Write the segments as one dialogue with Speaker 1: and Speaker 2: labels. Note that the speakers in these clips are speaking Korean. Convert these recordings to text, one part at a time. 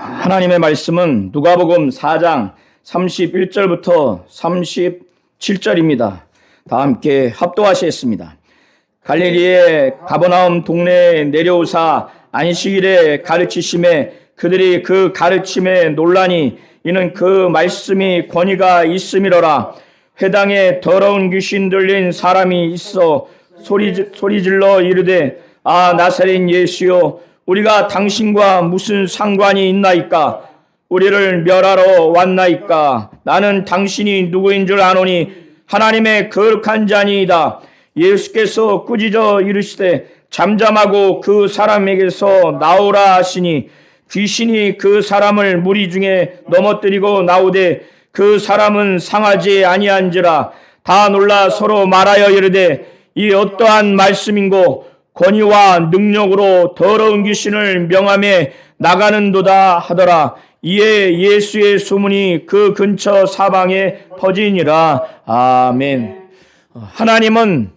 Speaker 1: 하나님의 말씀은 누가복음 4장 31절부터 37절입니다. 다 함께 합독하시겠습니다. 갈릴리의 가버나움 동네에 내려오사 안식일에 가르치심에 그들이 그 가르침에 논란이 이는 그 말씀이 권위가 있음이로라. 회당에 더러운 귀신 들린 사람이 있어 소리질러 이르되 나사렛 예수여 우리가 당신과 무슨 상관이 있나이까? 우리를 멸하러 왔나이까? 나는 당신이 누구인 줄 아노니 하나님의 거룩한 자니이다. 예수께서 꾸짖어 이르시되 잠잠하고 그 사람에게서 나오라 하시니 귀신이 그 사람을 무리 중에 넘어뜨리고 나오되 그 사람은 상하지 아니한지라. 다 놀라 서로 말하여 이르되 이 어떠한 말씀인고 권위와 능력으로 더러운 귀신을 명함에 나가는도다 하더라. 이에 예수의 소문이 그 근처 사방에 퍼지니라. 아멘. 하나님은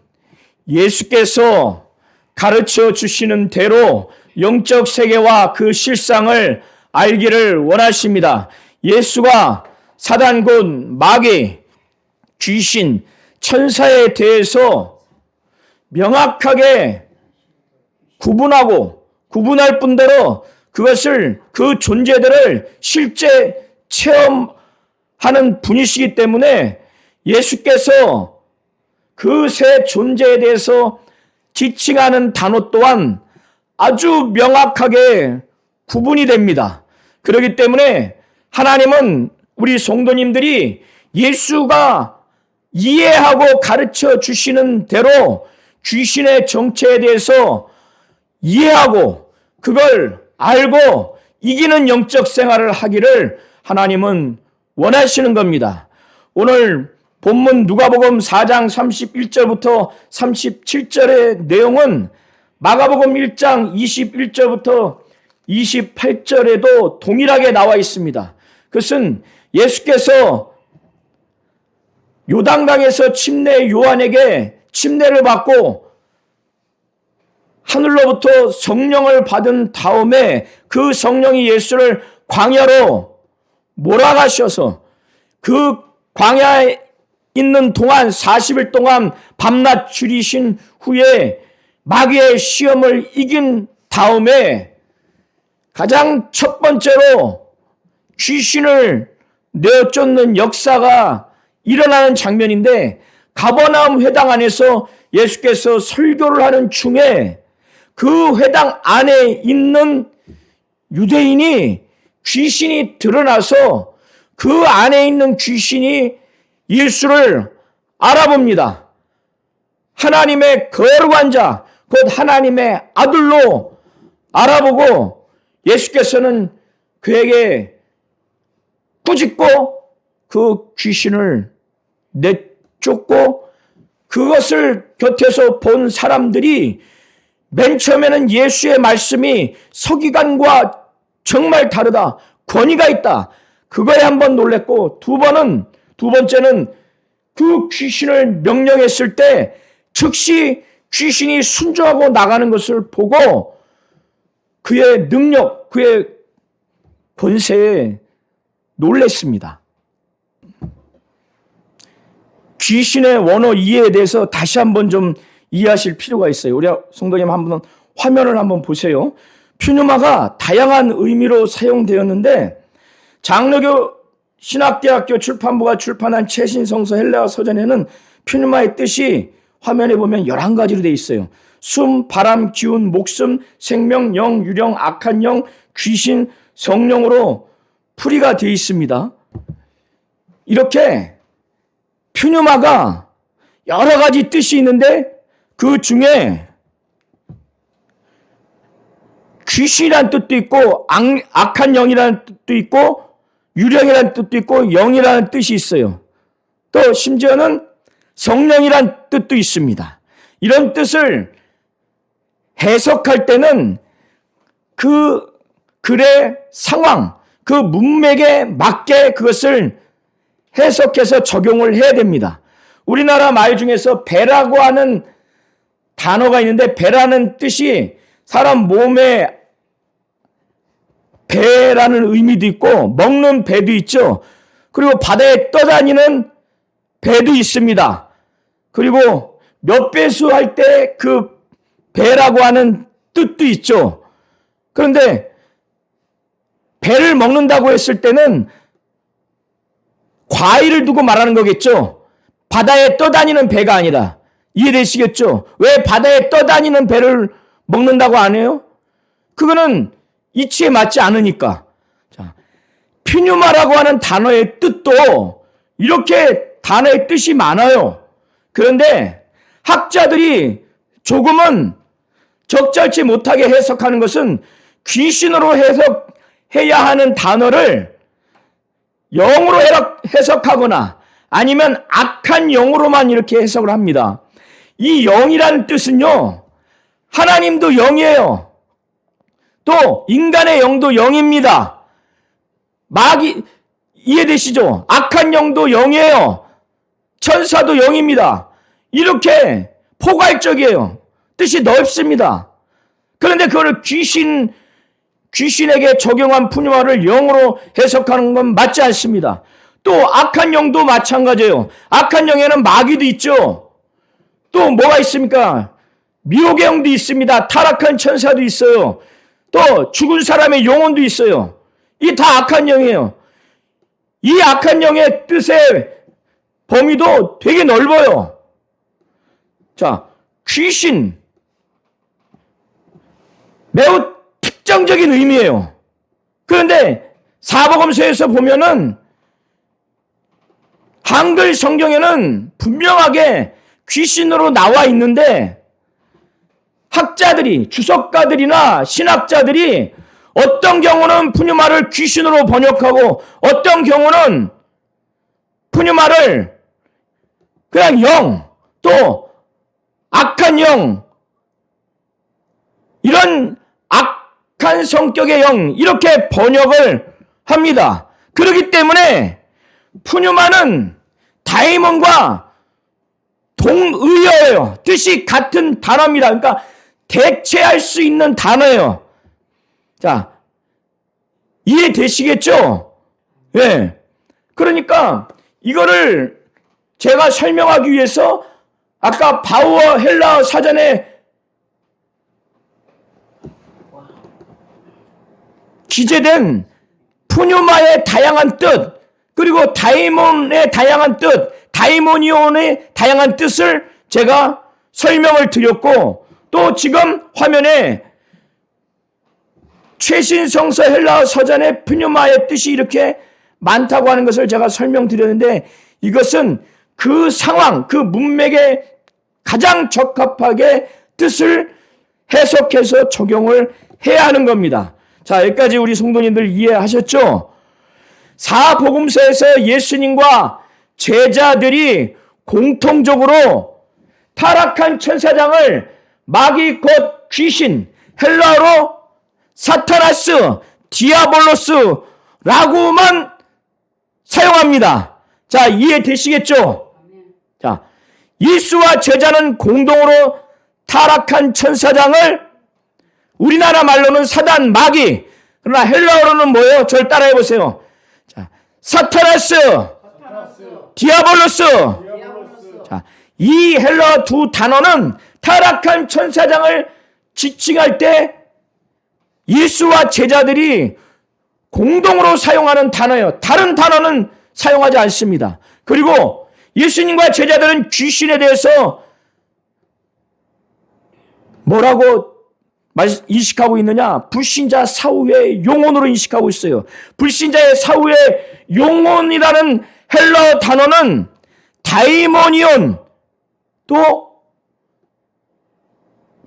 Speaker 1: 예수께서 가르쳐 주시는 대로 영적 세계와 그 실상을 알기를 원하십니다. 예수가 사단 곧 마귀, 귀신, 천사에 대해서 명확하게 구분할 뿐더러 그 존재들을 실제 체험하는 분이시기 때문에 예수께서 그 세 존재에 대해서 지칭하는 단어 또한 아주 명확하게 구분이 됩니다. 그렇기 때문에 하나님은 우리 성도님들이 예수가 이해하고 가르쳐 주시는 대로 귀신의 정체에 대해서 이해하고 그걸 알고 이기는 영적 생활을 하기를 하나님은 원하시는 겁니다. 오늘 본문 누가복음 4장 31절부터 37절의 내용은 마가복음 1장 21절부터 28절에도 동일하게 나와 있습니다. 그것은 예수께서 요단강에서 침례 요한에게 침례를 받고 하늘로부터 성령을 받은 다음에 그 성령이 예수를 광야로 몰아가셔서 그 광야에 있는 동안 40일 동안 밤낮 줄이신 후에 마귀의 시험을 이긴 다음에 가장 첫 번째로 귀신을 내쫓는 역사가 일어나는 장면인데 가버나움 회당 안에서 예수께서 설교를 하는 중에 그 회당 안에 있는 유대인이 귀신이 드러나서 그 안에 있는 귀신이 예수를 알아봅니다. 하나님의 거룩한 자, 곧 하나님의 아들로 알아보고 예수께서는 그에게 꾸짖고 그 귀신을 내쫓고 그것을 곁에서 본 사람들이 맨 처음에는 예수의 말씀이 서기관과 정말 다르다. 권위가 있다. 그거에 한번 놀랬고 두 번째는 그 귀신을 명령했을 때 즉시 귀신이 순종하고 나가는 것을 보고 그의 능력, 그의 권세에 놀랬습니다. 귀신의 원어 이해에 대해서 다시 한번 좀 이해하실 필요가 있어요. 우리 성도님 한번 화면을 한번 보세요. 퓨뉴마가 다양한 의미로 사용되었는데 장로교 신학대학교 출판부가 출판한 최신 성서 헬라어 서전에는 퓨뉴마의 뜻이 화면에 보면 11가지로 되어 있어요. 숨, 바람, 기운, 목숨, 생명, 영, 유령, 악한 영, 귀신, 성령으로 풀이가 되어 있습니다. 이렇게 퓨뉴마가 여러 가지 뜻이 있는데 그 중에 귀신이라는 뜻도 있고 악한 영이라는 뜻도 있고 유령이라는 뜻도 있고 영이라는 뜻이 있어요. 또 심지어는 성령이라는 뜻도 있습니다. 이런 뜻을 해석할 때는 그 글의 상황, 그 문맥에 맞게 그것을 해석해서 적용을 해야 됩니다. 우리나라 말 중에서 배라고 하는 단어가 있는데 배라는 뜻이 사람 몸에 배 배라는 의미도 있고 먹는 배도 있죠. 그리고 바다에 떠다니는 배도 있습니다. 그리고 몇 배수 할 때 그 배라고 하는 뜻도 있죠. 그런데 배를 먹는다고 했을 때는 과일을 두고 말하는 거겠죠. 바다에 떠다니는 배가 아니라. 이해되시겠죠? 왜 바다에 떠다니는 배를 먹는다고 안 해요? 그거는 이치에 맞지 않으니까. 자, 퓨뉴마라고 하는 단어의 뜻도 이렇게 단어의 뜻이 많아요. 그런데 학자들이 조금은 적절치 못하게 해석하는 것은 귀신으로 해석해야 하는 단어를 영으로 해석하거나 아니면 악한 영으로만 이렇게 해석을 합니다. 이 영이라는 뜻은요, 하나님도 영이에요. 또 인간의 영도 영입니다. 마귀 이해되시죠? 악한 영도 영이에요. 천사도 영입니다. 이렇게 포괄적이에요. 뜻이 넓습니다. 그런데 그걸 귀신에게 적용한 푸뉴마를 영으로 해석하는 건 맞지 않습니다. 또 악한 영도 마찬가지예요. 악한 영에는 마귀도 있죠. 또 뭐가 있습니까? 미혹의 영도 있습니다. 타락한 천사도 있어요. 또 죽은 사람의 영혼도 있어요. 이 다 악한 영이에요. 이 악한 영의 뜻의 범위도 되게 넓어요. 자, 귀신 매우 특정적인 의미예요. 그런데 사복음서에서 보면은 한글 성경에는 분명하게 귀신으로 나와 있는데 학자들이, 주석가들이나 신학자들이 어떤 경우는 푸뉴마를 귀신으로 번역하고 어떤 경우는 푸뉴마를 그냥 영, 또 악한 영, 이런 악한 성격의 영, 이렇게 번역을 합니다. 그렇기 때문에 푸뉴마는 다이몬과 동의어예요. 뜻이 같은 단어입니다. 그러니까 대체할 수 있는 단어예요. 자, 이해되시겠죠? 예. 네. 그러니까 이거를 제가 설명하기 위해서 아까 바우어 헬라어 사전에 기재된 푸뉴마의 다양한 뜻, 그리고 다이몬의 다양한 뜻, 다이모니온의 다양한 뜻을 제가 설명을 드렸고, 또 지금 화면에 최신 성서 헬라어 서전의 푸뉴마의 뜻이 이렇게 많다고 하는 것을 제가 설명드렸는데, 이것은 그 상황, 그 문맥에 가장 적합하게 뜻을 해석해서 적용을 해야 하는 겁니다. 자, 여기까지 우리 성도님들 이해하셨죠? 사복음서에서 예수님과 제자들이 공통적으로 타락한 천사장을 마귀 곧 귀신, 헬라어로 사타나스, 디아볼로스라고만 사용합니다. 자, 이해되시겠죠? 자, 예수와 제자는 공동으로 타락한 천사장을 우리나라 말로는 사단, 마귀, 그러나 헬라어로는 뭐예요? 저를 따라해 보세요. 자, 사타나스, 디아볼로스. 자, 이 헬라어 두 단어는 타락한 천사장을 지칭할 때 예수와 제자들이 공동으로 사용하는 단어예요. 다른 단어는 사용하지 않습니다. 그리고 예수님과 제자들은 귀신에 대해서 뭐라고 인식하고 있느냐? 불신자 사후의 영혼으로 인식하고 있어요. 불신자의 사후의 영혼이라는 헬라어 단어는 다이모니온, 또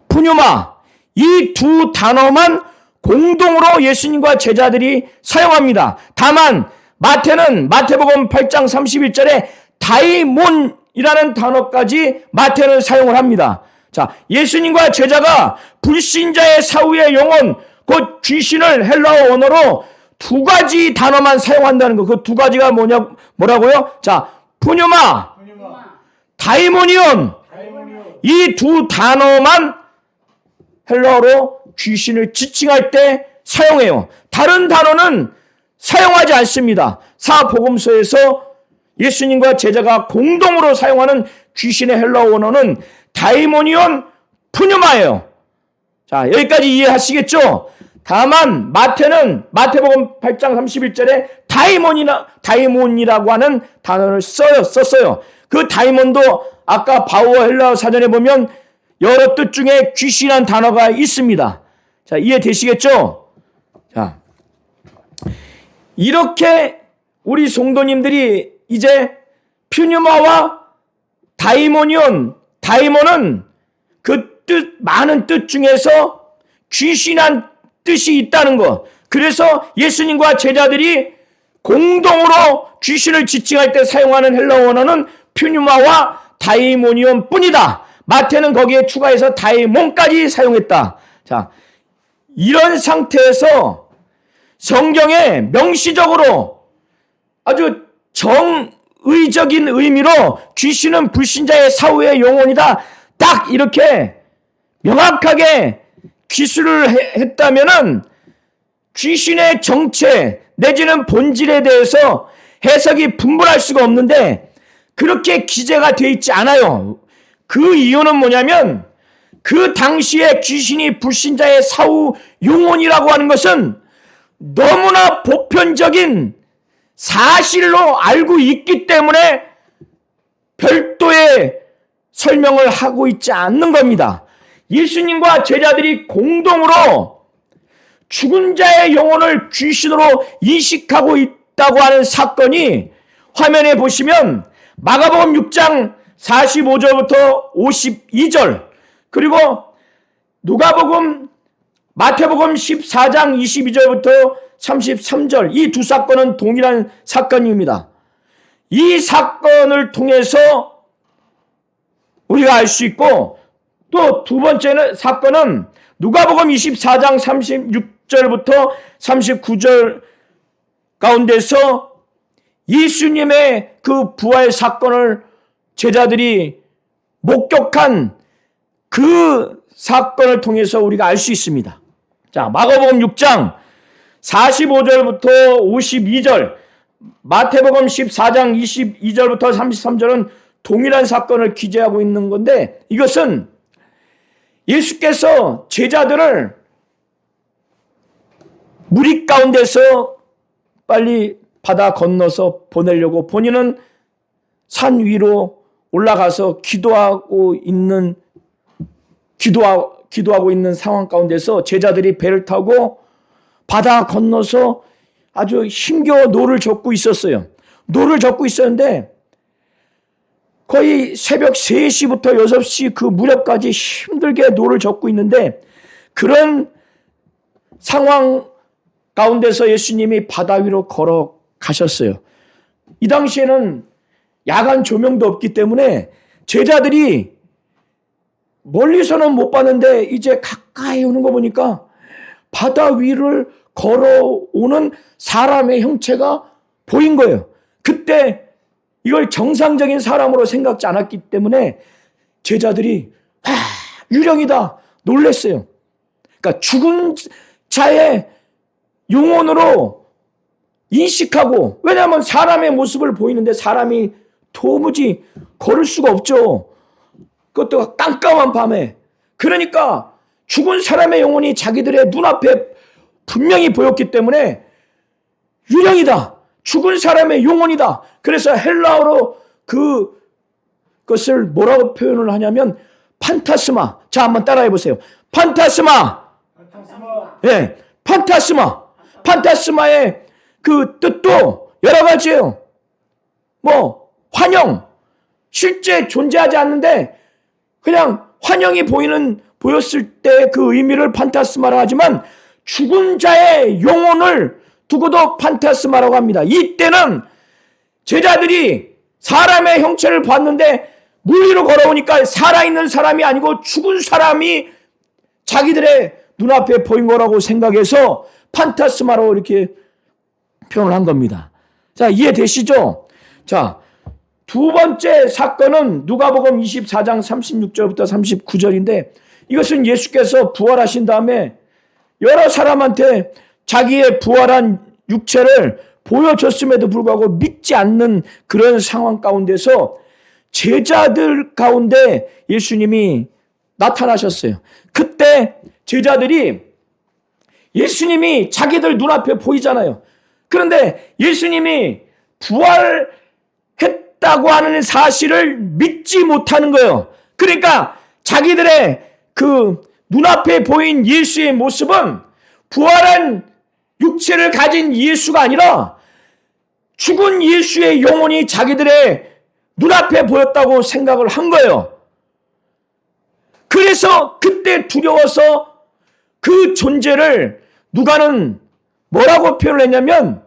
Speaker 1: 푸뉴마, 이 두 단어만 공동으로 예수님과 제자들이 사용합니다. 다만 마태는 마태복음 8장 31절에 다이몬이라는 단어까지 마태는 사용을 합니다. 자, 예수님과 제자가 불신자의 사후의 영혼, 곧 귀신을 헬라어 언어로 두 가지 단어만 사용한다는 거. 그 두 가지가 뭐라고요? 자, 푸뉴마, 다이모니온. 이 두 단어만 헬라어로 귀신을 지칭할 때 사용해요. 다른 단어는 사용하지 않습니다. 사복음서에서 예수님과 제자가 공동으로 사용하는 귀신의 헬라어 원어는 다이모니온 푸뉴마예요. 자, 여기까지 이해하시겠죠? 다만 마태는 마태복음 8장 31절에 다이몬이라고 하는 단어를 썼어요. 그 다이몬도 아까 바오어 헬라어 사전에 보면 여러 뜻 중에 귀신이라는 단어가 있습니다. 자, 이해되시겠죠? 자, 이렇게 우리 성도님들이 이제 퓨뉴마와 다이모니온, 다이몬은 그 뜻, 많은 뜻 중에서 귀신한 뜻이 있다는 것. 그래서 예수님과 제자들이 공동으로 귀신을 지칭할 때 사용하는 헬라어 원어는 퓨뉴마와 다이모니온 뿐이다. 마태는 거기에 추가해서 다이몬까지 사용했다. 자, 이런 상태에서 성경에 명시적으로 아주 정의적인 의미로 귀신은 불신자의 사후의 영혼이다. 딱 이렇게 명확하게 기술을 했다면은 귀신의 정체 내지는 본질에 대해서 해석이 분분할 수가 없는데 그렇게 기재가 되어 있지 않아요. 그 이유는 뭐냐면 그 당시에 귀신이 불신자의 사후 영혼이라고 하는 것은 너무나 보편적인 사실로 알고 있기 때문에 별도의 설명을 하고 있지 않는 겁니다. 예수님과 제자들이 공동으로 죽은 자의 영혼을 귀신으로 인식하고 있다고 하는 사건이 화면에 보시면 마가복음 6장 45절부터 52절 그리고 누가복음 마태복음 14장 22절부터 33절 이 두 사건은 동일한 사건입니다. 이 사건을 통해서 우리가 알 수 있고 또 두 번째는 사건은 누가복음 24장 36절부터 39절 가운데서 예수님의 그 부활 사건을 제자들이 목격한 그 사건을 통해서 우리가 알 수 있습니다. 자, 마가복음 6장 45절부터 52절, 마태복음 14장 22절부터 33절은 동일한 사건을 기재하고 있는 건데 이것은 예수께서 제자들을 무리 가운데서 빨리 바다 건너서 보내려고 본인은 산 위로 올라가서 기도하고 있는 상황 가운데서 제자들이 배를 타고 바다 건너서 아주 힘겨워 노를 젓고 있었어요. 노를 젓고 있었는데 거의 새벽 3시부터 6시 그 무렵까지 힘들게 노를 젓고 있는데 그런 상황 가운데서 예수님이 바다 위로 걸어가셨어요. 이 당시에는 야간 조명도 없기 때문에 제자들이 멀리서는 못 봤는데 이제 가까이 오는 거 보니까 바다 위를 걸어오는 사람의 형체가 보인 거예요. 그때 이걸 정상적인 사람으로 생각지 않았기 때문에 제자들이 유령이다 놀랬어요. 그러니까 죽은 자의 영혼으로 인식하고 왜냐하면 사람의 모습을 보이는데 사람이 도무지 걸을 수가 없죠. 그것도 깜깜한 밤에. 그러니까 죽은 사람의 영혼이 자기들의 눈앞에 분명히 보였기 때문에 유령이다. 죽은 사람의 영혼이다. 그래서 헬라어로 그것을 뭐라고 표현을 하냐면 판타스마. 자, 한번 따라해 보세요. 판타스마. 예, 판타스마. 판타스마의 그 뜻도 여러 가지예요. 뭐 환영. 실제 존재하지 않는데 그냥 환영이 보였을 때 그 의미를 판타스마라고 하지만 죽은 자의 영혼을 두고도 판타스마라고 합니다. 이때는 제자들이 사람의 형체를 봤는데 물 위로 걸어오니까 살아있는 사람이 아니고 죽은 사람이 자기들의 눈앞에 보인 거라고 생각해서 판타스마로 이렇게 표현을 한 겁니다. 자, 이해되시죠? 자, 두 번째 사건은 누가복음 24장 36절부터 39절인데 이것은 예수께서 부활하신 다음에 여러 사람한테 자기의 부활한 육체를 보여줬음에도 불구하고 믿지 않는 그런 상황 가운데서 제자들 가운데 예수님이 나타나셨어요. 그때 제자들이 예수님이 자기들 눈앞에 보이잖아요. 그런데 예수님이 부활했다고 하는 사실을 믿지 못하는 거예요. 그러니까 자기들의 그 눈앞에 보인 예수의 모습은 부활한 육체를 가진 예수가 아니라 죽은 예수의 영혼이 자기들의 눈앞에 보였다고 생각을 한 거예요. 그래서 그때 두려워서 그 존재를 누가는 뭐라고 표현을 했냐면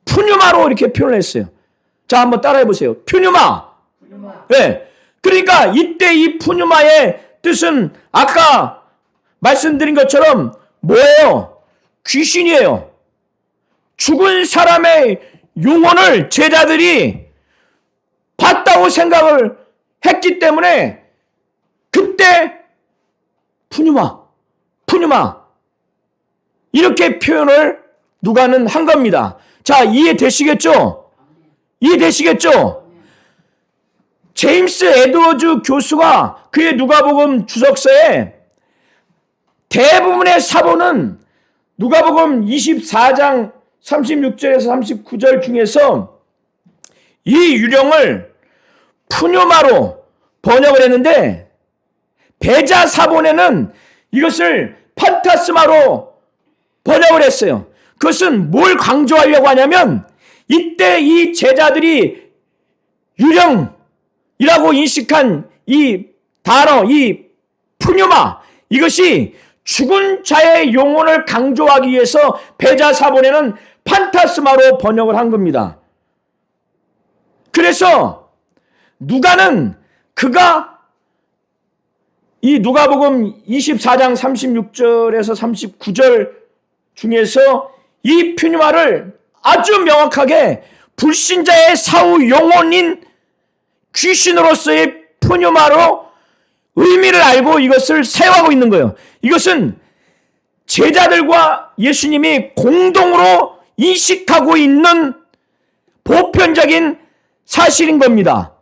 Speaker 1: 푸뉴마로 이렇게 표현을 했어요. 자, 한번 따라해 보세요. 푸뉴마. 네. 그러니까 이때 이 푸뉴마의 뜻은 아까 말씀드린 것처럼 뭐예요? 귀신이에요. 죽은 사람의 영혼을 제자들이 봤다고 생각을 했기 때문에 그때 푸뉴마 이렇게 표현을 누가는 한 겁니다. 자, 이해되시겠죠? 제임스 에드워즈 교수가 그의 누가복음 주석서에 대부분의 사본은 누가복음 24장 36절에서 39절 중에서 이 유령을 푸뉴마로 번역을 했는데 베자 사본에는 이것을 판타스마로 번역을 했어요. 그것은 뭘 강조하려고 하냐면 이때 이 제자들이 유령이라고 인식한 이 단어, 이 푸뉴마, 이것이 죽은 자의 영혼을 강조하기 위해서 베자 사본에는 판타스마로 번역을 한 겁니다. 그래서 누가는 그가 이 누가복음 24장 36절에서 39절 중에서 이 푸뉴마를 아주 명확하게 불신자의 사후 영혼인 귀신으로서의 푸뉴마로 의미를 알고 이것을 사용하고 있는 거예요. 이것은 제자들과 예수님이 공동으로 인식하고 있는 보편적인 사실인 겁니다.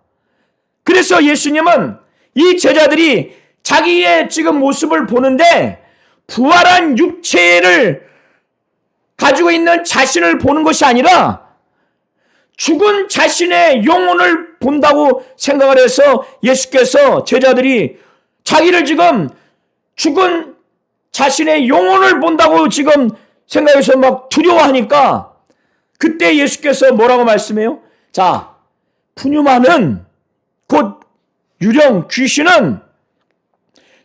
Speaker 1: 그래서 예수님은 이 제자들이 자기의 지금 모습을 보는데 부활한 육체를 가지고 있는 자신을 보는 것이 아니라 죽은 자신의 영혼을 본다고 생각을 해서 예수께서 제자들이 자기를 지금 죽은 자신의 영혼을 본다고 지금 생각해서 막 두려워하니까 그때 예수께서 뭐라고 말씀해요? 자, 푸뉴마는 곧 유령 귀신은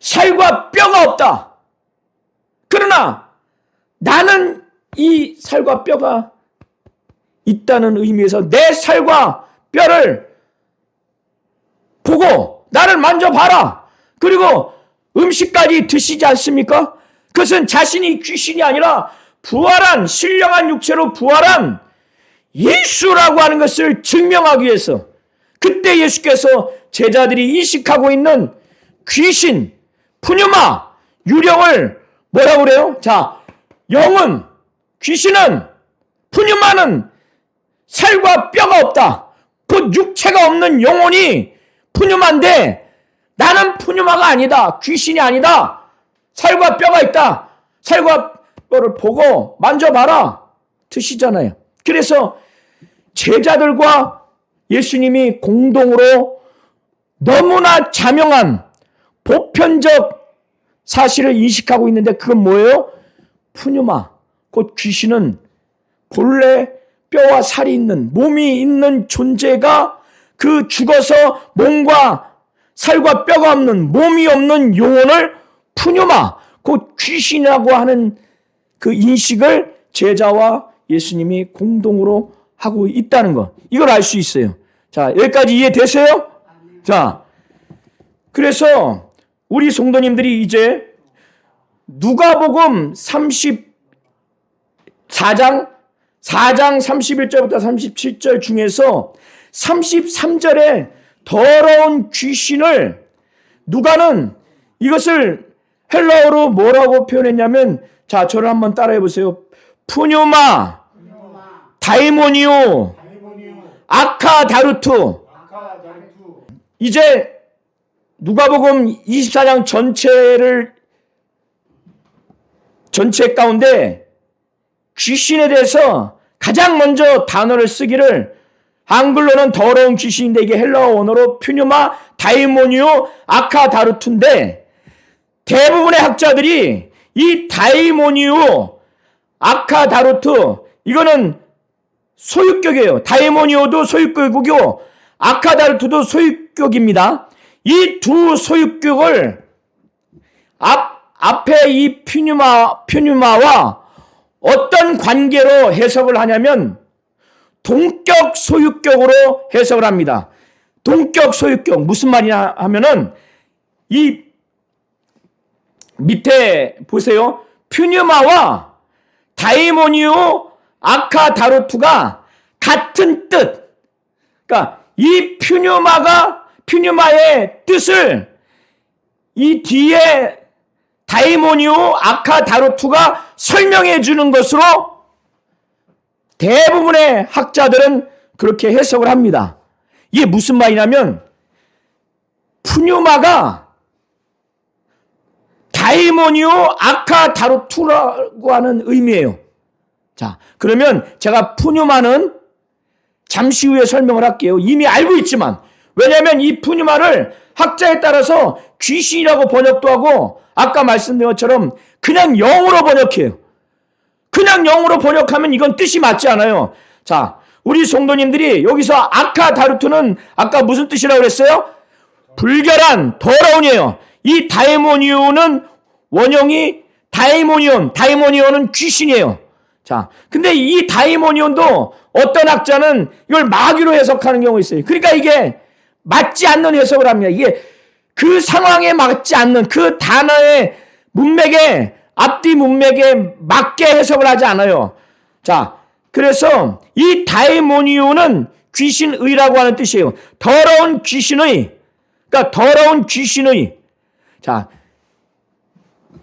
Speaker 1: 살과 뼈가 없다. 그러나 나는 이 살과 뼈가 있다는 의미에서 내 살과 뼈를 보고 나를 만져봐라. 그리고 음식까지 드시지 않습니까? 그것은 자신이 귀신이 아니라 부활한 신령한 육체로 부활한 예수라고 하는 것을 증명하기 위해서 그때 예수께서 제자들이 인식하고 있는 귀신, 푸뉴마, 유령을 뭐라고 그래요? 자, 영은, 귀신은, 푸뉴마는 살과 뼈가 없다. 곧 육체가 없는 영혼이 푸뉴마인데 나는 푸뉴마가 아니다. 귀신이 아니다. 살과 뼈가 있다. 살과 뼈를 보고 만져봐라. 드시잖아요. 그래서 제자들과 예수님이 공동으로 너무나 자명한 보편적 사실을 인식하고 있는데 그건 뭐예요? 푸뉴마, 곧 귀신은 본래 뼈와 살이 있는 몸이 있는 존재가 그 죽어서 몸과 살과 뼈가 없는 몸이 없는 영혼을 푸뉴마, 곧 귀신이라고 하는 그 인식을 제자와 예수님이 공동으로 하고 있다는 것. 이걸 알 수 있어요. 자, 여기까지 이해되세요? 자, 그래서 우리 성도님들이 이제 누가복음 34장 31절부터 37절 중에서 33절에 더러운 귀신을 누가는 이것을 헬라어로 뭐라고 표현했냐면 자, 저를 한번 따라해 보세요. 푸뉴마, 다이모니오, 아카다루투. 이제 누가복음 24장 전체 가운데 귀신에 대해서 가장 먼저 단어를 쓰기를, 한글로는 더러운 귀신인데 이게 헬라어 원어로 퓨뉴마, 다이모니오, 아카다루투인데, 대부분의 학자들이 이 다이모니오, 아카다루투, 이거는 소유격이에요. 다이모니오도 소유격이고 아카다루투도 소유격입니다. 이 두 소유격을 앞에 이 퓨뉴마와 어떤 관계로 해석을 하냐면 동격 소유격으로 해석을 합니다. 동격 소유격 무슨 말이냐 하면은 이 밑에 보세요. 퓨뉴마와 다이모니오, 아카다루투가 같은 뜻. 그러니까 이 퓨뉴마의 뜻을 이 뒤에 다이모니오, 아카다루투가 설명해 주는 것으로 대부분의 학자들은 그렇게 해석을 합니다. 이게 무슨 말이냐면 푸뉴마가 다이모니오, 아카다루투라고 하는 의미예요. 자, 그러면 제가 푸뉴마는 잠시 후에 설명을 할게요. 이미 알고 있지만, 왜냐하면 이 푸뉴마를 학자에 따라서 귀신이라고 번역도 하고, 아까 말씀드린 것처럼 그냥 영어로 번역해요. 그냥 영어로 번역하면 이건 뜻이 맞지 않아요. 자, 우리 성도님들이 여기서 아카다루투는 아까 무슨 뜻이라고 그랬어요? 불결한, 더러운이에요. 이 다이모니오는 원형이 다이모니온은 귀신이에요. 자, 근데 이 다이모니온도 어떤 학자는 이걸 마귀로 해석하는 경우가 있어요. 그러니까 이게 맞지 않는 해석을 합니다. 이게 그 상황에 맞지 않는 그 단어의 문맥에, 앞뒤 문맥에 맞게 해석을 하지 않아요. 자, 그래서 이 다이모니오는 귀신의라고 하는 뜻이에요. 더러운 귀신의. 그러니까 더러운 귀신의. 자,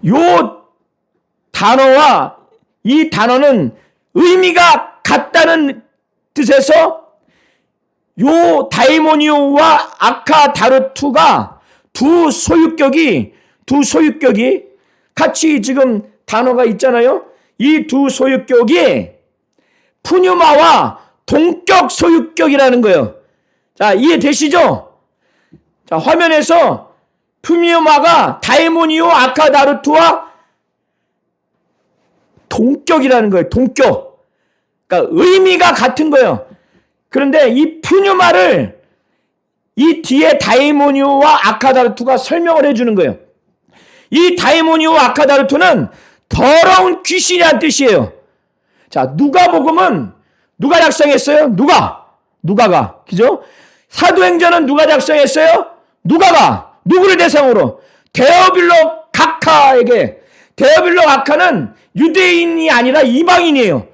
Speaker 1: 요 단어와 이 단어는 의미가 같다는 뜻에서 요 다이모니오와 아카다루투가 두 소유격이 같이 지금 단어가 있잖아요. 이 두 소유격이 푸뉴마와 동격 소유격이라는 거예요. 자, 이해되시죠? 자, 화면에서 푸뉴마가 다이모니오, 아카다루투와 동격이라는 거예요. 동격. 그러니까 의미가 같은 거예요. 그런데 이 푸뉴마를 이 뒤에 다이모니오와 아카다루투가 설명을 해주는 거예요. 이 다이모니오와 아카다루투는 더러운 귀신이라는 뜻이에요. 자, 누가복음은 누가 작성했어요? 누가가. 그죠? 사도행전은 누가 작성했어요? 누가가. 누구를 대상으로? 데오빌로 각하에게. 데오빌로 각하는 유대인이 아니라 이방인이에요.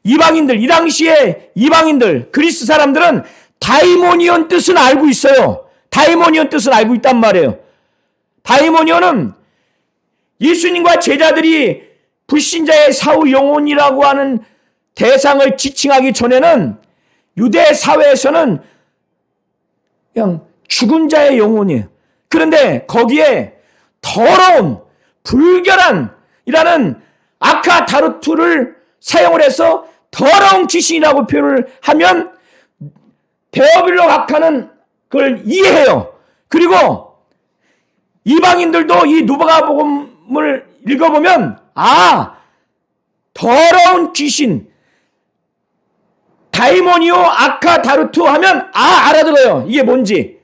Speaker 1: 이방인들, 이 당시에 이방인들, 그리스 사람들은 다이모니온 뜻은 알고 있어요. 다이모니온 뜻은 알고 있단 말이에요. 다이모니온은 예수님과 제자들이 불신자의 사후 영혼이라고 하는 대상을 지칭하기 전에는 유대 사회에서는 그냥 죽은 자의 영혼이에요. 그런데 거기에 더러운, 불결한이라는 아카다루투를 사용을 해서 더러운 귀신이라고 표현을 하면 데오빌로 각하는 그걸 이해해요. 그리고 이방인들도 이 누가복음을 읽어보면 더러운 귀신 다이모니오, 아카다루투 하면 알아들어요. 이게 뭔지.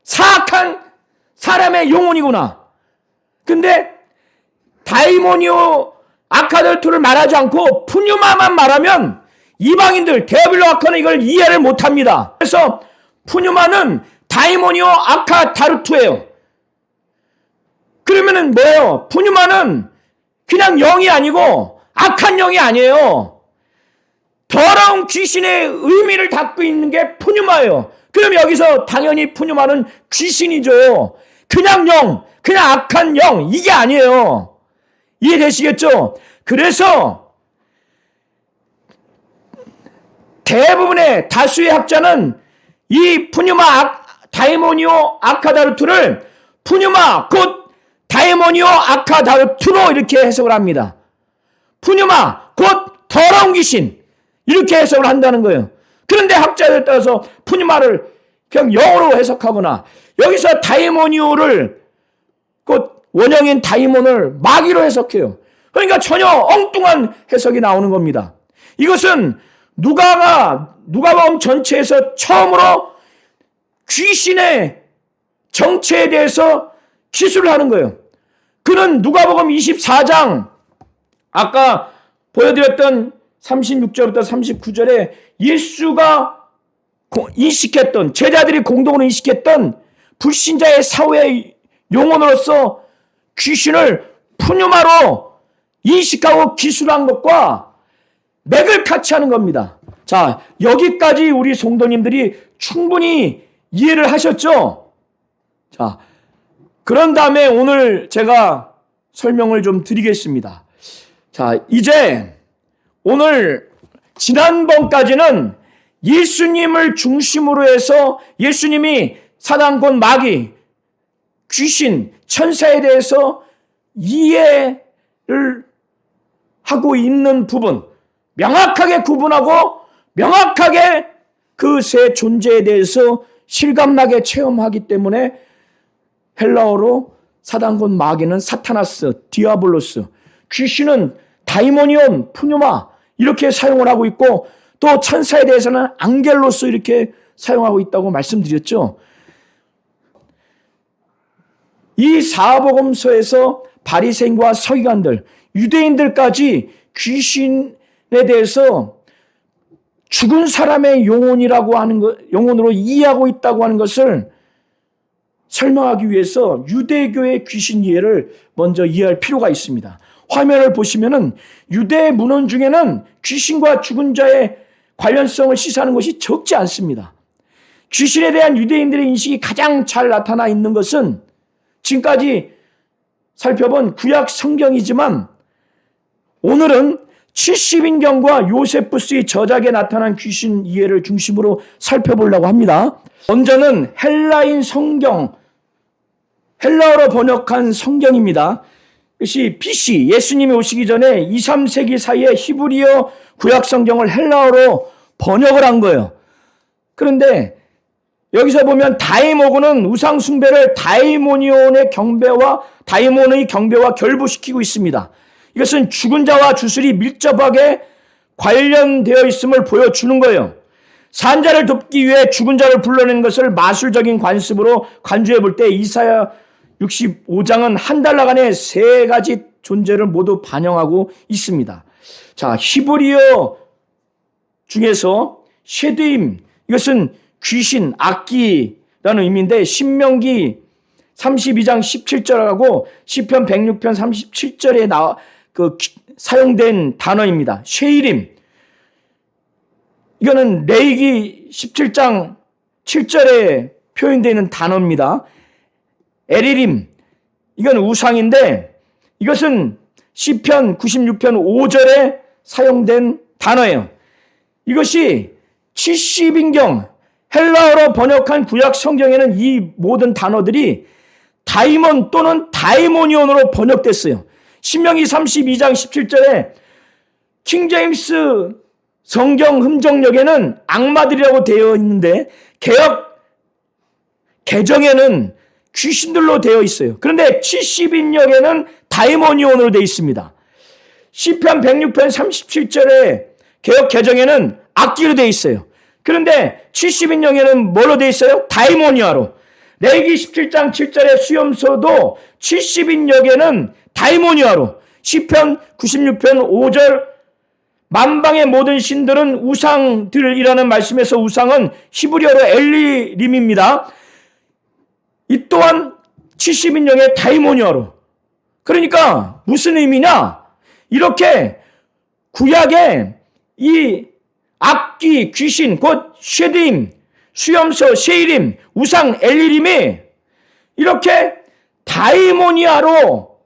Speaker 1: 사악한 사람의 영혼이구나. 근데 다이모니오, 아카다루투를 말하지 않고 푸뉴마만 말하면 이방인들, 데오빌로 각하는 이걸 이해를 못합니다. 그래서 푸뉴마는 다이모니오, 아카다루투예요. 그러면은 뭐예요? 푸뉴마는 그냥 영이 아니고 악한 영이 아니에요. 더러운 귀신의 의미를 담고 있는 게 푸뉴마예요. 그럼 여기서 당연히 푸뉴마는 귀신이죠. 그냥 영, 그냥 악한 영, 이게 아니에요. 이해되시겠죠? 그래서 대부분의 다수의 학자는 이 다이모니오 아카다르투를 푸뉴마 곧 다이모니오 아카다르투로 이렇게 해석을 합니다. 푸뉴마 곧 더러운 귀신 이렇게 해석을 한다는 거예요. 그런데 학자들 따라서 푸뉴마를 그냥 영어로 해석하거나 여기서 다이모니오를 곧 원형인 다이몬을 마귀로 해석해요. 그러니까 전혀 엉뚱한 해석이 나오는 겁니다. 이것은 누가복음 전체에서 처음으로 귀신의 정체에 대해서 기술을 하는 거예요. 그는 누가복음 24장 아까 보여드렸던 36절부터 39절에 예수가 인식했던 제자들이 공동으로 인식했던 불신자의 사회의 용언으로서 귀신을 푸뉴마로 인식하고 기술한 것과 맥을 같이 하는 겁니다. 자, 여기까지 우리 성도님들이 충분히 이해를 하셨죠? 자, 그런 다음에 오늘 제가 설명을 좀 드리겠습니다. 자, 이제 오늘 지난번까지는 예수님을 중심으로 해서 예수님이 사단 곧 마귀, 귀신, 천사에 대해서 이해를 하고 있는 부분, 명확하게 구분하고 명확하게 그 세 존재에 대해서 실감나게 체험하기 때문에 헬라어로 사단 곧 마귀는 사타나스, 디아블로스, 귀신은 다이모니온, 푸뉴마 이렇게 사용을 하고 있고 또 천사에 대해서는 앙겔로스 이렇게 사용하고 있다고 말씀드렸죠. 이 사복음서에서 바리새인과 서기관들, 유대인들까지 귀신에 대해서 죽은 사람의 영혼이라고 하는 것, 영혼으로 이해하고 있다고 하는 것을 설명하기 위해서 유대교의 귀신 이해를 먼저 이해할 필요가 있습니다. 화면을 보시면은 유대 문헌 중에는 귀신과 죽은 자의 관련성을 시사하는 것이 적지 않습니다. 귀신에 대한 유대인들의 인식이 가장 잘 나타나 있는 것은 지금까지 살펴본 구약 성경이지만 오늘은 70인경과 요세푸스의 저작에 나타난 귀신 이해를 중심으로 살펴보려고 합니다. 먼저는 헬라인 성경, 헬라어로 번역한 성경입니다. 이것이 BC, 예수님이 오시기 전에 2, 3세기 사이에 히브리어 구약 성경을 헬라어로 번역을 한 거예요. 그런데 여기서 보면 다이모고는 우상 숭배를 다이모니온의 경배와 결부시키고 있습니다. 이것은 죽은 자와 주술이 밀접하게 관련되어 있음을 보여주는 거예요. 산자를 돕기 위해 죽은 자를 불러내는 것을 마술적인 관습으로 간주해 볼 때 이사야 65장은 한 달러간의 세 가지 존재를 모두 반영하고 있습니다. 자, 히브리어 중에서 쉐드임, 이것은 귀신, 악기라는 의미인데 신명기 32장 17절하고 시편 106편 37절에 사용된 단어입니다. 쉐이림, 이거는 레위기 17장 7절에 표현되어 있는 단어입니다. 에리림, 이건 우상인데 이것은 시편 96편 5절에 사용된 단어예요. 이것이 70인경 헬라어로 번역한 구약 성경에는 이 모든 단어들이 다이몬 또는 다이모니온으로 번역됐어요. 신명기 32장 17절에 킹제임스 성경 흠정역에는 악마들이라고 되어 있는데 개역 개정에는 귀신들로 되어 있어요. 그런데 70인역에는 다이모니온으로 되어 있습니다. 시편 106편 37절에 개역 개정에는 악기로 되어 있어요. 그런데 70인역에는 뭐로 되어 있어요? 다이모니아로. 레위기 17장 7절의 수염소도 70인역에는 다이모니아로. 시편 96편 5절 만방의 모든 신들은 우상들이라는 말씀에서 우상은 히브리어로 엘리림입니다. 이 또한 70인역의 다이모니아로. 그러니까 무슨 의미냐? 이렇게 구약에 이 악기, 귀신, 곧 쉐드임, 수염소, 쉐이림, 우상, 엘리림이 이렇게 다이모니아로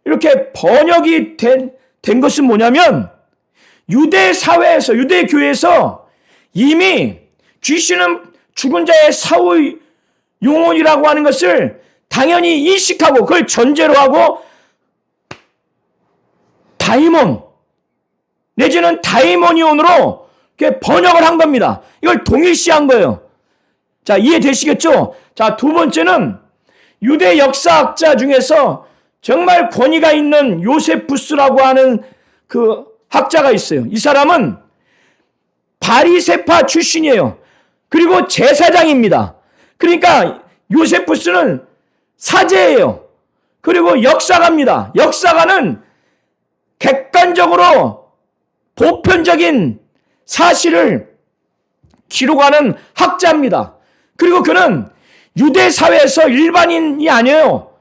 Speaker 1: 이렇게 번역이 된 것은 뭐냐면 유대 사회에서, 유대 교회에서 이미 귀신은 죽은 자의 사후 영혼이라고 하는 것을 당연히 인식하고 그걸 전제로 하고 다이몬 내지는 다이모니온으로 번역을 한 겁니다. 이걸 동일시한 거예요. 자, 이해되시겠죠? 자, 두 번째는 유대 역사학자 중에서 정말 권위가 있는 요세푸스라고 하는 그 학자가 있어요. 이 사람은 바리새파 출신이에요. 그리고 제사장입니다. 그러니까 요세푸스는 사제예요. 그리고 역사가입니다. 역사가는 객관적으로 보편적인 사실을 기록하는 학자입니다. 그리고 그는 유대 사회에서 일반인이 아니에요.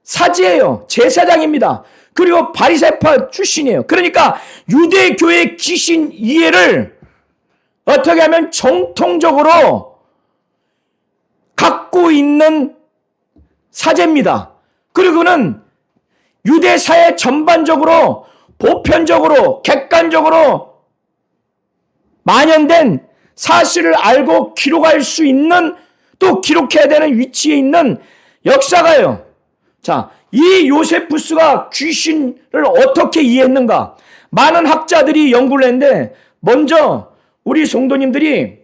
Speaker 1: 사제예요. 제사장입니다. 그리고 바리새파 출신이에요. 그러니까 유대교의 귀신 이해를 어떻게 하면 정통적으로 갖고 있는 사제입니다. 그리고 그는 유대 사회 전반적으로 보편적으로 객관적으로 만연된 사실을 알고 기록할 수 있는 또 기록해야 되는 위치에 있는 역사가예요. 자, 이 요세푸스가 귀신을 어떻게 이해했는가? 많은 학자들이 연구를 했는데 먼저 우리 성도님들이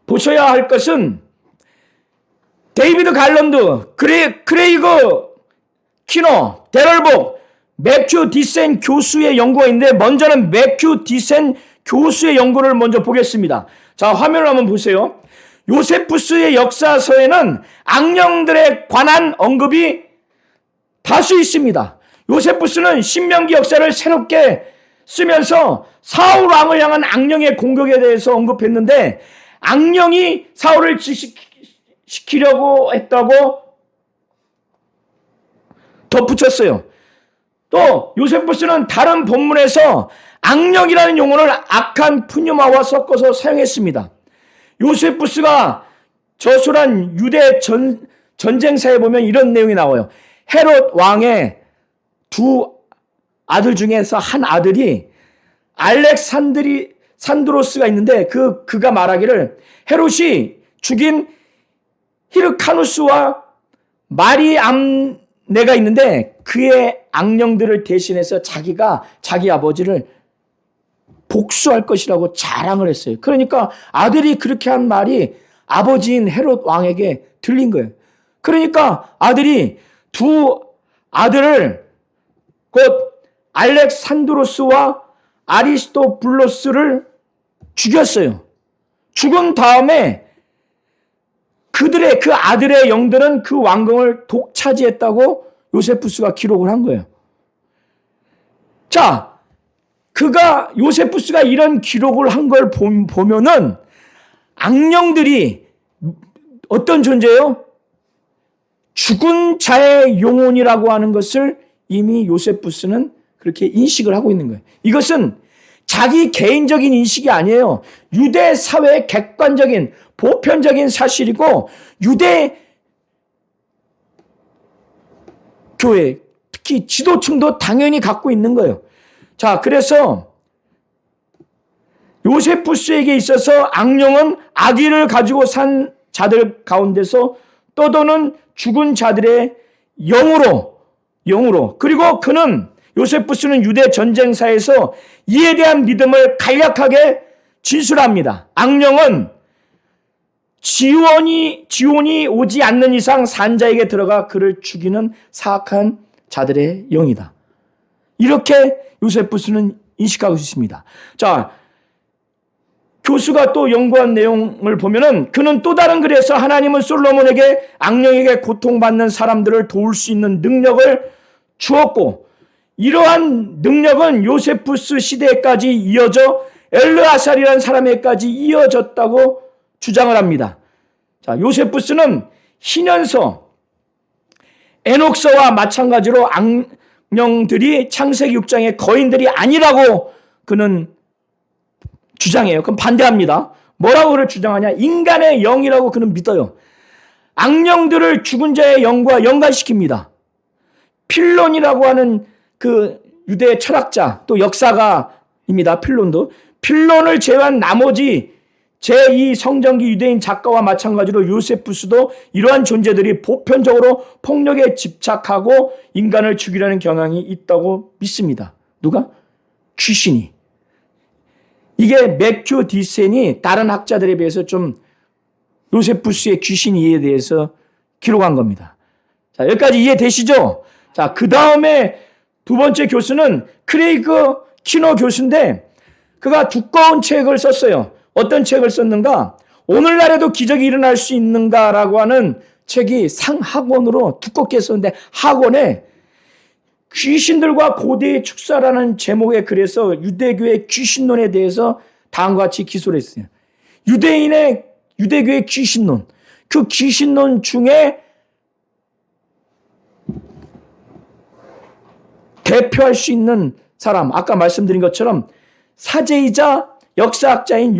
Speaker 1: 보셔야 할 것은 데이비드 갈런드, 크레이그 키너, 데럴복, 매큐 디센 교수의 연구가 있는데 먼저는 매큐 디센 교수의 연구를 먼저 보겠습니다. 자, 화면을 한번 보세요. 요세푸스의 역사서에는 악령들에 관한 언급이 다수 있습니다. 요세푸스는 신명기 역사를 새롭게 쓰면서 사울 왕을 향한 악령의 공격에 대해서 언급했는데 악령이 사울을 지시키려고 했다고 덧붙였어요. 또 요세푸스는 다른 본문에서 악령이라는 용어를 악한 푸뉴마와 섞어서 사용했습니다. 요세푸스가 저술한 유대 전쟁사에 보면 이런 내용이 나와요. 헤롯 왕의 두 아들 중에서 한 아들이 알렉산드로스가 있는데 그가 말하기를 헤롯이 죽인 히르카누스와 마리암네가 있는데 그의 악령들을 대신해서 자기가 자기 아버지를 복수할 것이라고 자랑을 했어요. 그러니까 아들이 그렇게 한 말이 아버지인 헤롯 왕에게 들린 거예요. 그러니까 아들이 두 아들을 곧 알렉산드로스와 아리스토블로스를 죽였어요. 죽은 다음에 그들의 그 아들의 영들은 그 왕궁을 독차지했다고 요세푸스가 기록을 한 거예요. 자, 요세푸스가 이런 기록을 한 걸 보면은 악령들이 어떤 존재예요? 죽은 자의 영혼이라고 하는 것을 이미 요세푸스는 그렇게 인식을 하고 있는 거예요. 이것은 자기 개인적인 인식이 아니에요. 유대 사회의 객관적인 보편적인 사실이고 유대 교회 특히 지도층도 당연히 갖고 있는 거예요. 자, 그래서 요세푸스에게 있어서 악령은 아기를 가지고 산 자들 가운데서 떠도는 죽은 자들의 영으로 그리고 요세푸스는 유대 전쟁사에서 이에 대한 믿음을 간략하게 진술합니다. 악령은 지원이 오지 않는 이상 산자에게 들어가 그를 죽이는 사악한 자들의 영이다. 이렇게 요세푸스는 인식하고 있습니다. 자, 교수가 또 연구한 내용을 보면은 그는 또 다른 글에서 하나님은 솔로몬에게 악령에게 고통받는 사람들을 도울 수 있는 능력을 주었고 이러한 능력은 요세푸스 시대까지 이어져 엘르아살이라는 사람에게까지 이어졌다고 주장을 합니다. 자, 요세푸스는 희년서, 에녹서와 마찬가지로 악령들이 창세기 6장의 거인들이 아니라고 그는 주장해요. 그럼 반대합니다. 뭐라고 그를 주장하냐? 인간의 영이라고 그는 믿어요. 악령들을 죽은 자의 영과 연관시킵니다. 필론이라고 하는 그 유대 철학자 또 역사가 필론도. 필론을 제외한 나머지 제2 성전기 유대인 작가와 마찬가지로 요세푸스도 이러한 존재들이 보편적으로 폭력에 집착하고 인간을 죽이려는 경향이 있다고 믿습니다. 누가? 귀신이. 이게 매큐 디센이 다른 학자들에 비해서 좀 요세푸스의 귀신 이해에 대해서 기록한 겁니다. 자, 여기까지 이해되시죠? 자, 그 다음에 두 번째 교수는 크레이그 키너 교수인데 그가 두꺼운 책을 썼어요. 어떤 책을 썼는가? 오늘날에도 기적이 일어날 수 있는가라고 하는 책이 상학원으로 두껍게 썼는데 학원에 귀신들과 고대의 축사라는 제목의 글에서 유대교의 귀신론에 대해서 다음과 같이 기소를 했어요. 유대교의 귀신론. 그 귀신론 중에 대표할 수 있는 사람, 아까 말씀드린 것처럼 사제이자 역사학자인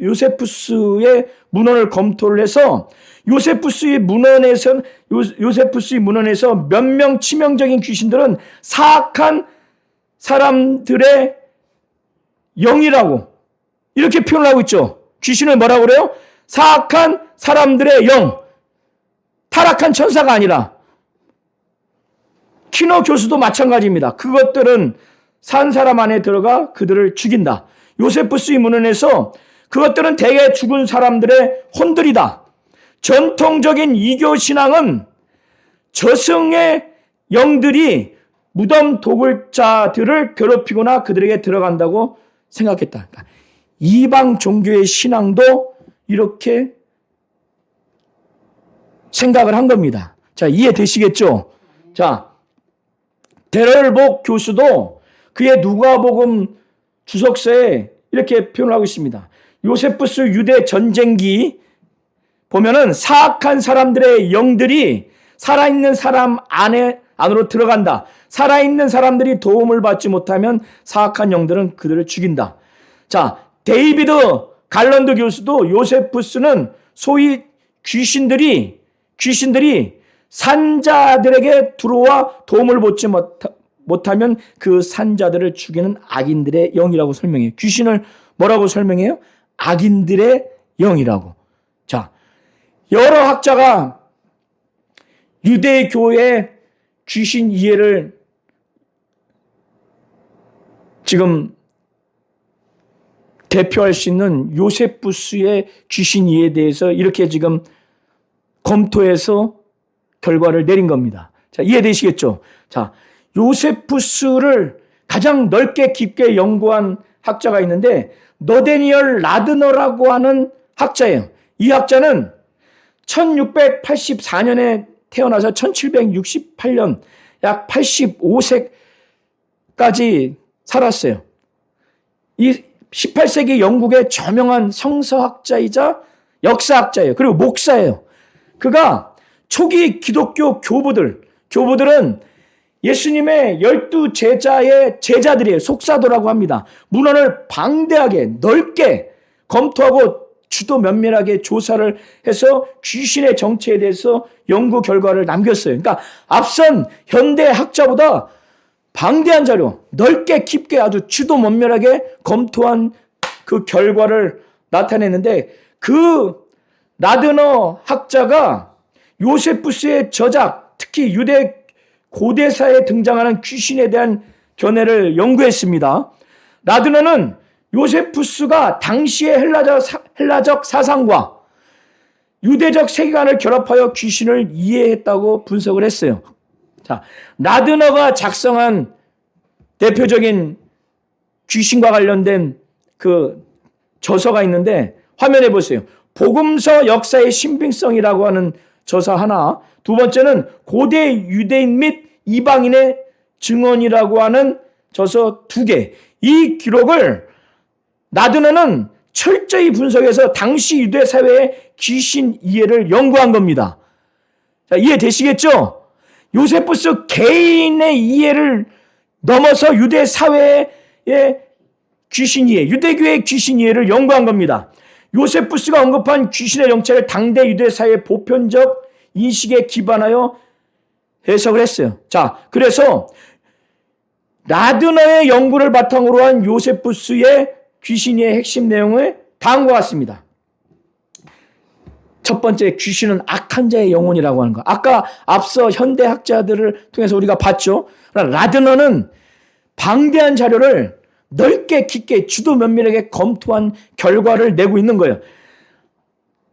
Speaker 1: 요세푸스의 문헌을 검토를 해서 요세푸스의 문헌에서 몇 명 치명적인 귀신들은 사악한 사람들의 영이라고 이렇게 표현을 하고 있죠. 귀신을 뭐라고 그래요? 사악한 사람들의 영. 타락한 천사가 아니라. 키너 교수도 마찬가지입니다. 그것들은 산 사람 안에 들어가 그들을 죽인다. 요세푸스의 문헌에서 그것들은 대개 죽은 사람들의 혼들이다. 전통적인 이교 신앙은 저승의 영들이 무덤 도굴자들을 괴롭히거나 그들에게 들어간다고 생각했다. 그러니까 이방 종교의 신앙도 이렇게 생각을 한 겁니다. 자, 이해되시겠죠? 자, 데럴복 교수도 그의 누가복음 주석서에 이렇게 표현하고 있습니다. 요세푸스 유대 전쟁기 보면은 사악한 사람들의 영들이 살아있는 사람 안으로 들어간다. 살아있는 사람들이 도움을 받지 못하면 사악한 영들은 그들을 죽인다. 자, 데이비드 갈런드 교수도 요세푸스는 소위 귀신들이 산자들에게 들어와 도움을 받지 못하면 그 산자들을 죽이는 악인들의 영이라고 설명해요. 귀신을 뭐라고 설명해요? 악인들의 영이라고. 자, 여러 학자가 유대교의 귀신 이해를 지금 대표할 수 있는 요세푸스의 귀신 이해에 대해서 이렇게 지금 검토해서 결과를 내린 겁니다. 자, 이해되시겠죠? 자, 요세푸스를 가장 넓게 깊게 연구한 학자가 있는데 너데니얼 라드너라고 하는 학자예요. 이 학자는 1684년에 태어나서 1768년 약 85세까지 살았어요. 이 18세기 영국의 저명한 성서학자이자 역사학자예요. 그리고 목사예요. 그가 초기 기독교 교부들은 예수님의 12제자의 제자들이에요. 속사도라고 합니다. 문헌을 방대하게 넓게 검토하고 주도 면밀하게 조사를 해서 귀신의 정체에 대해서 연구 결과를 남겼어요. 그러니까 앞선 현대 학자보다 방대한 자료, 넓게 깊게 아주 주도 면밀하게 검토한 그 결과를 나타냈는데 그 라드너 학자가 요세푸스의 저작, 특히 유대 고대사에 등장하는 귀신에 대한 견해를 연구했습니다. 라드너는 요세푸스가 당시의 헬라적 사상과 유대적 세계관을 결합하여 귀신을 이해했다고 분석을 했어요. 자, 라드너가 작성한 대표적인 귀신과 관련된 그 저서가 있는데 화면에 보세요. 복음서 역사의 신빙성이라고 하는 저서 하나, 두 번째는 고대 유대인 및 이방인의 증언이라고 하는 저서 2개. 이 기록을 라드너는 철저히 분석해서 당시 유대 사회의 귀신 이해를 연구한 겁니다. 자, 이해되시겠죠? 요세푸스 개인의 이해를 넘어서 유대 사회의 귀신 이해, 유대교의 귀신 이해를 연구한 겁니다. 요세푸스가 언급한 귀신의 정체를 당대 유대 사회의 보편적 인식에 기반하여 해석을 했어요. 자, 그래서 라드너의 연구를 바탕으로 한 요세푸스의 귀신의 핵심 내용은 다음과 같습니다. 첫 번째, 귀신은 악한 자의 영혼이라고 하는 거. 아까 앞서 현대학자들을 통해서 우리가 봤죠. 라드너는 방대한 자료를 넓게 깊게 주도 면밀하게 검토한 결과를 내고 있는 거예요.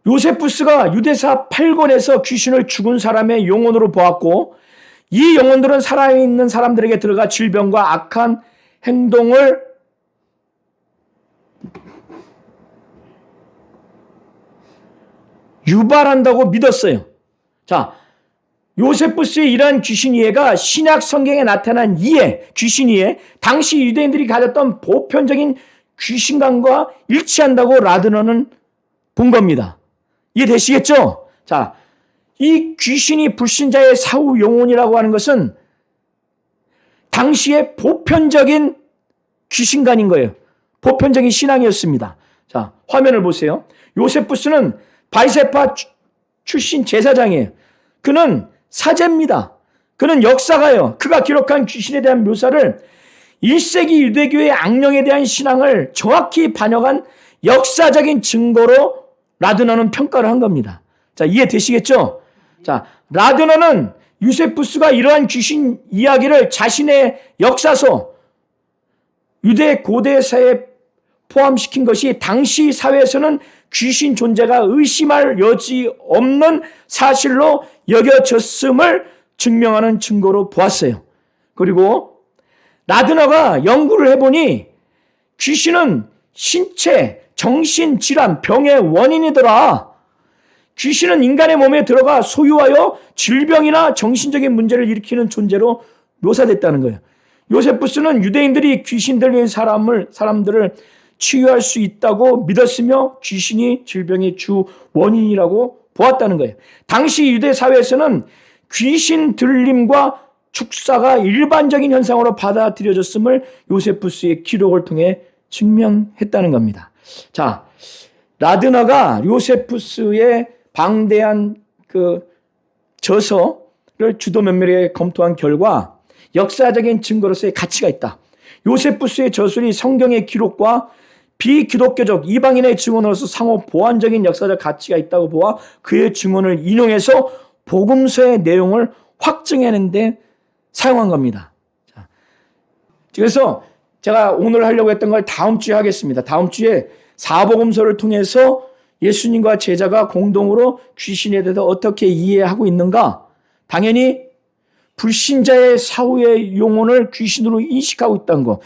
Speaker 1: 요세푸스가 유대사 8권에서 귀신을 죽은 사람의 영혼으로 보았고, 이 영혼들은 살아있는 사람들에게 들어가 질병과 악한 행동을 유발한다고 믿었어요. 자, 요세푸스의 이러한 귀신 이해가 신약 성경에 나타난 이해, 귀신 이해, 당시 유대인들이 가졌던 보편적인 귀신관과 일치한다고 라드너는 본 겁니다. 이해되시겠죠? 자, 이 귀신이 불신자의 사후 영혼이라고 하는 것은 당시의 보편적인 귀신관인 거예요. 보편적인 신앙이었습니다. 자, 화면을 보세요. 요세푸스는 바리새파 출신 제사장이에요. 그는 사제입니다. 그는 역사가요. 그가 기록한 귀신에 대한 묘사를 1세기 유대교의 악령에 대한 신앙을 정확히 반영한 역사적인 증거로 라드너는 평가를 한 겁니다. 자, 이해되시겠죠? 자, 라드너는 요세푸스가 이러한 귀신 이야기를 자신의 역사서 유대 고대사에 포함시킨 것이 당시 사회에서는 귀신 존재가 의심할 여지 없는 사실로 여겨졌음을 증명하는 증거로 보았어요. 그리고 라드너가 연구를 해보니 귀신은 신체, 정신질환, 병의 원인이더라. 귀신은 인간의 몸에 들어가 소유하여 질병이나 정신적인 문제를 일으키는 존재로 묘사됐다는 거예요. 요세푸스는 유대인들이 귀신 들린 사람들을 치유할 수 있다고 믿었으며 귀신이 질병의 주 원인이라고 보았다는 거예요. 당시 유대 사회에서는 귀신 들림과 축사가 일반적인 현상으로 받아들여졌음을 요세푸스의 기록을 통해 증명했다는 겁니다. 자, 라드너가 요세푸스의 방대한 그 저서를 주도 면밀하게 검토한 결과 역사적인 증거로서의 가치가 있다. 요세푸스의 저술이 성경의 기록과 비기독교적 이방인의 증언으로서 상호 보완적인 역사적 가치가 있다고 보아 그의 증언을 인용해서 복음서의 내용을 확증해낸 데 사용한 겁니다. 자, 그래서 제가 오늘 하려고 했던 걸 다음 주에 하겠습니다. 다음 주에 사복음서를 통해서 예수님과 제자가 공동으로 귀신에 대해서 어떻게 이해하고 있는가? 당연히 불신자의 사후의 영혼을 귀신으로 인식하고 있다는 거.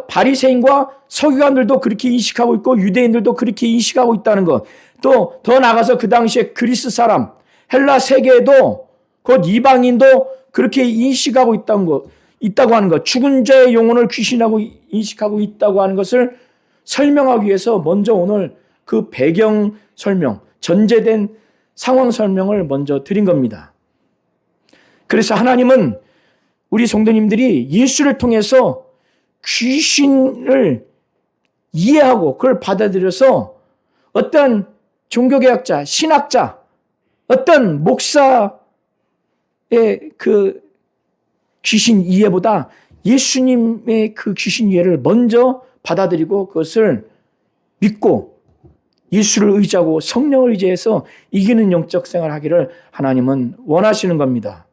Speaker 1: 바리새인과 서기관들도 그렇게 인식하고 있고 유대인들도 그렇게 인식하고 있다는 것. 또 더 나아가서 그 당시에 그리스 사람, 헬라 세계에도 곧 이방인도 그렇게 인식하고 있다고 하는 것. 죽은 자의 영혼을 귀신하고 인식하고 있다고 하는 것을 설명하기 위해서 먼저 오늘 그 배경 설명, 전제된 상황 설명을 먼저 드린 겁니다. 그래서 하나님은 우리 성도님들이 예수를 통해서 귀신을 이해하고 그걸 받아들여서 어떤 종교개혁자, 신학자, 어떤 목사의 그 귀신 이해보다 예수님의 그 귀신 이해를 먼저 받아들이고 그것을 믿고 예수를 의지하고 성령을 의지해서 이기는 영적 생활을 하기를 하나님은 원하시는 겁니다.